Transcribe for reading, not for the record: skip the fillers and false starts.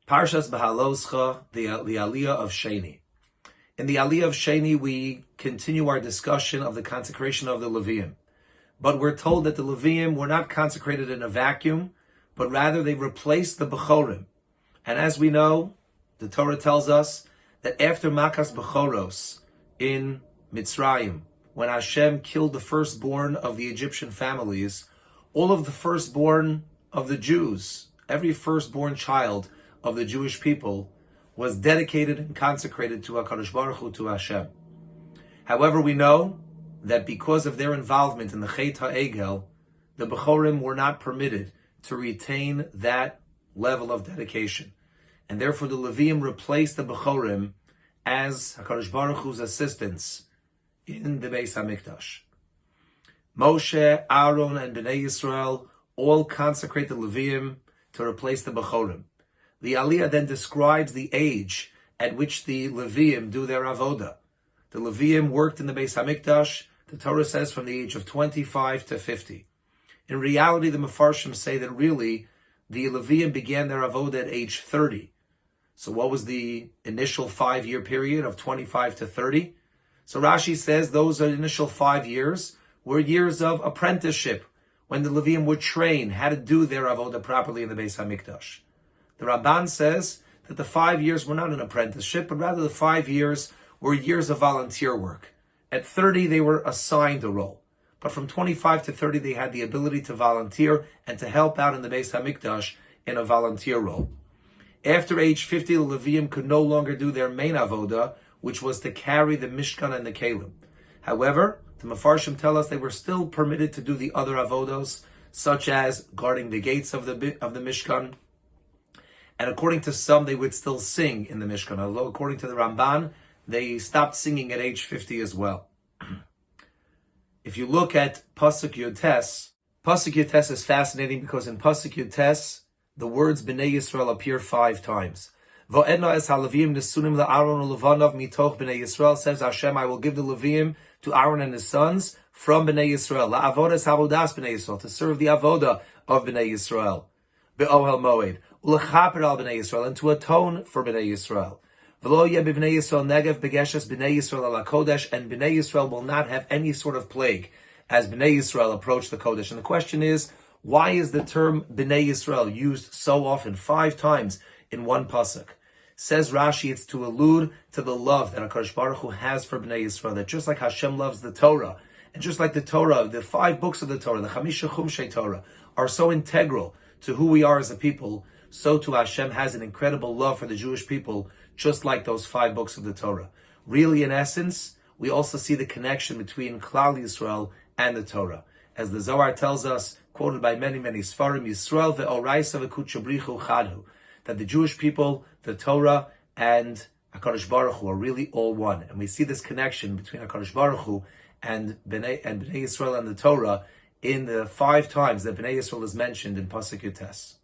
Parashat Behaalotcha, the Aliyah of Sheni. In the Aliyah of Sheni, we continue our discussion of the consecration of the Leviim. But we're told that the Leviim were not consecrated in a vacuum, but rather they replaced the Bechorim. And as we know, the Torah tells us that after Makas Bechoros in Mitzrayim, when Hashem killed the firstborn of the Egyptian families, all of the firstborn of the Jews, every firstborn child of the Jewish people, was dedicated and consecrated to HaKadosh Baruch Hu, to Hashem. However, we know that because of their involvement in the Chet HaEgel, the Bechorim were not permitted to retain that level of dedication. And therefore the Leviim replaced the Bechorim as HaKadosh Baruch Hu's assistants in the Bais HaMikdash. Moshe, Aaron, and Bnei Yisrael all consecrate the Leviim to replace the Bechorim. The Aliyah then describes the age at which the Leviim do their avodah. The Leviim worked in the Bais HaMikdash, the Torah says, from the age of 25 to 50. In reality, the Mefarshim say that really the Leviim began their avodah at age 30. So what was the initial 5-year period of 25 to 30? So Rashi says those initial 5 years were years of apprenticeship, when the Leviim would train how to do their avodah properly in the Bais HaMikdash. The Ramban says that the 5 years were not an apprenticeship, but rather the 5 years were years of volunteer work. At 30, they were assigned a role. But from 25 to 30, they had the ability to volunteer and to help out in the Bais HaMikdash in a volunteer role. After age 50, the Leviim could no longer do their main avodah, which was to carry the Mishkan and the Kelim. However, the Mefarshim tell us they were still permitted to do the other avodos, such as guarding the gates of the Mishkan. And according to some, they would still sing in the Mishkan, although according to the Ramban, they stopped singing at age 50 as well. If you look at Pasuk Yotes is fascinating because in Pasuk Yotes, the words Bnei Yisrael appear 5 times. Vo'edna es haLeviim nesunim la'Aaron u'Levanav mitoch Bnei Yisrael, says Hashem, I will give the Leviim to Aaron and his sons from Bnei Yisrael. La'avodas havodas Bnei Yisrael, to serve the avodah of Bnei Yisrael. Be'ohel moed. U'lechaper al Bnei Yisrael, and to atone for Bnei Yisrael. V'lo yeh b'Bnei Yisrael negev begeshes Bnei Yisrael ala kodesh, and Bnei Yisrael will not have any sort of plague as Bnei Yisrael approach the Kodesh. And the question is, why is the term Bnei Yisrael used so often, 5 times in one pasuk? Says Rashi, it's to allude to the love that HaKadosh Baruch Hu has for Bnei Yisrael, that just like Hashem loves the Torah, and just like the Torah, the 5 books of the Torah, the Chamisha Chumshei Torah, are so integral to who we are as a people, so too Hashem has an incredible love for the Jewish people, just like those 5 books of the Torah. Really, in essence, we also see the connection between Klal Yisrael and the Torah. As the Zohar tells us, quoted by many, many Sfarim, Yisrael ve'oraisa ve'kutchabrichu chadu, that the Jewish people, the Torah, and HaKadosh Baruch Hu are really all one. And we see this connection between HaKadosh Baruch Hu and Bnei Yisrael and the Torah in the 5 times that Bnei Yisrael is mentioned in Pasuk Yotes.